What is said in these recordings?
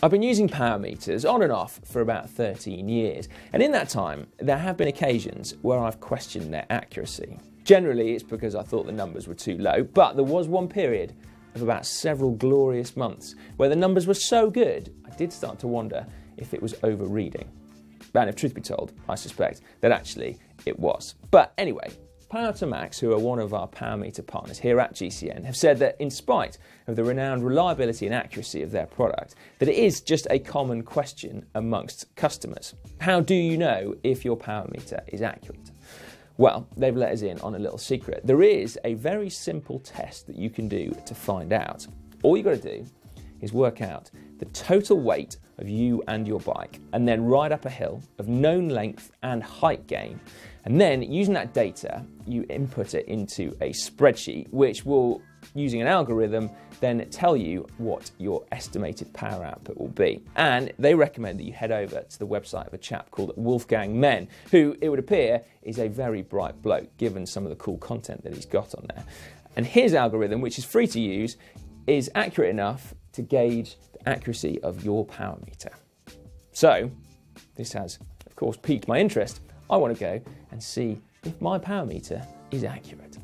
I've been using power meters on and off for about 13 years, and in that time there have been occasions where I've questioned their accuracy. Generally it's because I thought the numbers were too low, but there was one period of about several glorious months where the numbers were so good I did start to wonder if it was overreading. And if truth be told, I suspect that actually it was. But anyway, Power2Max, who are one of our Powermeter partners here at GCN, have said that in spite of the renowned reliability and accuracy of their product, that it is just a common question amongst customers. How do you know if your power meter is accurate? Well, they've let us in on a little secret. There is a very simple test that you can do to find out. All you've got to do is work out the total weight of you and your bike, and then ride up a hill of known length and height gain. And then using that data, you input it into a spreadsheet, which will, using an algorithm, then tell you what your estimated power output will be. And they recommend that you head over to the website of a chap called Wolfgang Men, who, it would appear, is a very bright bloke, given some of the cool content that he's got on there. And his algorithm, which is free to use, is accurate enough to gauge the accuracy of your power meter. So, this has, of course, piqued my interest. I want to go and see if my power meter is accurate.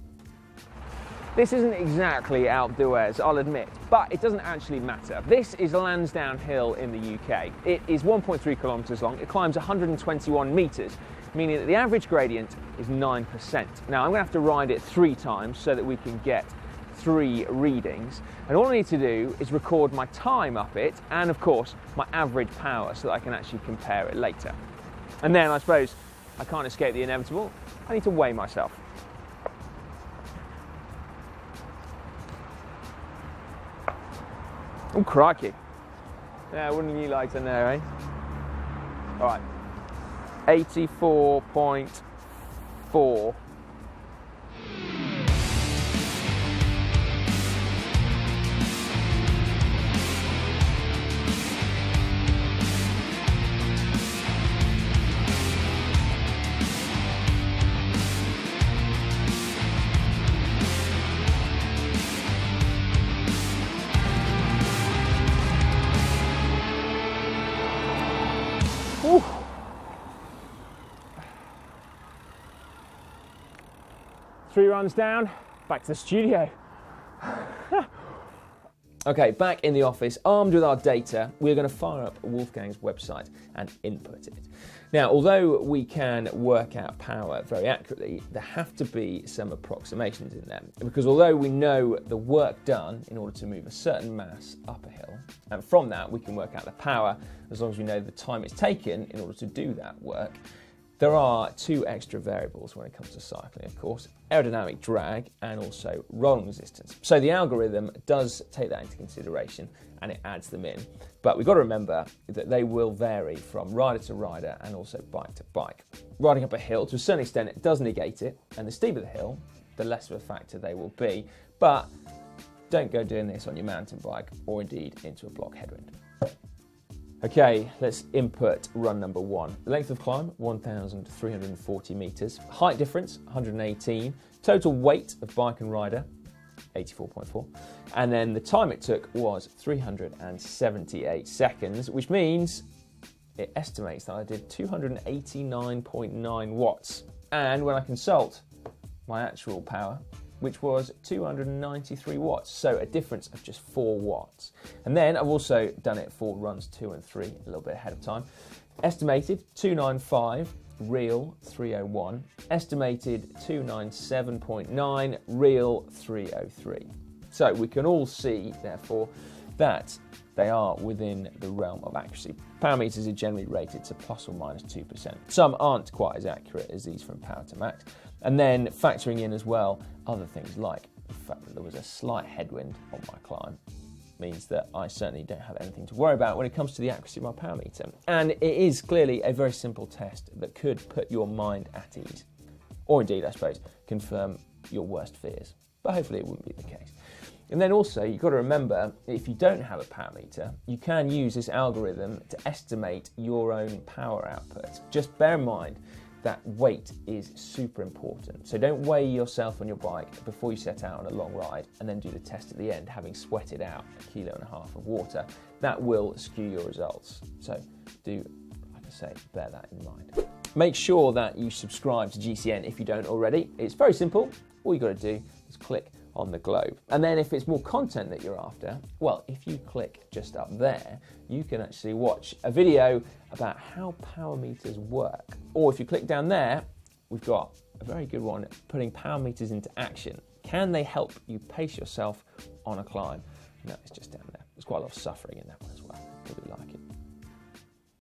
This isn't exactly Alpe d'Huez, I'll admit, but it doesn't actually matter. This is Lansdowne Hill in the UK. It is 1.3 kilometres long, it climbs 121 metres, meaning that the average gradient is 9%. Now I'm going to have to ride it 3 times so that we can get 3 readings, and all I need to do is record my time up it and of course my average power so that I can actually compare it later. And then I suppose I can't escape the inevitable, I need to weigh myself. Oh crikey, yeah, wouldn't you like to know, eh? Alright, 84.4. Whew. Three runs down, back to the studio. Okay, back in the office, armed with our data, we're going to fire up Wolfgang's website and input it. Now, although we can work out power very accurately, there have to be some approximations in there. Because although we know the work done in order to move a certain mass up a hill, and from that we can work out the power as long as we know the time it's taken in order to do that work, there are 2 extra variables when it comes to cycling, of course, aerodynamic drag and also rolling resistance. So the algorithm does take that into consideration and it adds them in. But we've got to remember that they will vary from rider to rider and also bike to bike. Riding up a hill, to a certain extent, it does negate it, and the steeper the hill, the less of a factor they will be. But don't go doing this on your mountain bike or indeed into a block headwind. Okay, let's input run number 1. Length of climb, 1,340 metres. Height difference, 118. Total weight of bike and rider, 84.4. And then the time it took was 378 seconds, which means it estimates that I did 289.9 watts. And when I consult my actual power, which was 293 watts, so a difference of just 4 watts. And then I've also done it for runs 2 and 3, a little bit ahead of time. Estimated 295, real 301. Estimated 297.9, real 303. So we can all see, therefore, that they are within the realm of accuracy. Power meters are generally rated to plus or minus 2%. Some aren't quite as accurate as these from Power2Max. And then factoring in as well other things like the fact that there was a slight headwind on my climb means that I certainly don't have anything to worry about when it comes to the accuracy of my power meter. And it is clearly a very simple test that could put your mind at ease, or indeed, I suppose, confirm your worst fears. But hopefully it wouldn't be the case. And then also, you've got to remember, if you don't have a power meter, you can use this algorithm to estimate your own power output. Just bear in mind that weight is super important. So don't weigh yourself on your bike before you set out on a long ride and then do the test at the end, having sweated out 1.5 kilos of water. That will skew your results. So do, like I say, bear that in mind. Make sure that you subscribe to GCN if you don't already. It's very simple. All you got to do is click on the globe. And then if it's more content that you're after, well, if you click just up there, you can actually watch a video about how power meters work. Or if you click down there, we've got a very good one, putting power meters into action. Can they help you pace yourself on a climb? No, it's just down there. There's quite a lot of suffering in that one as well. You'll probably like it.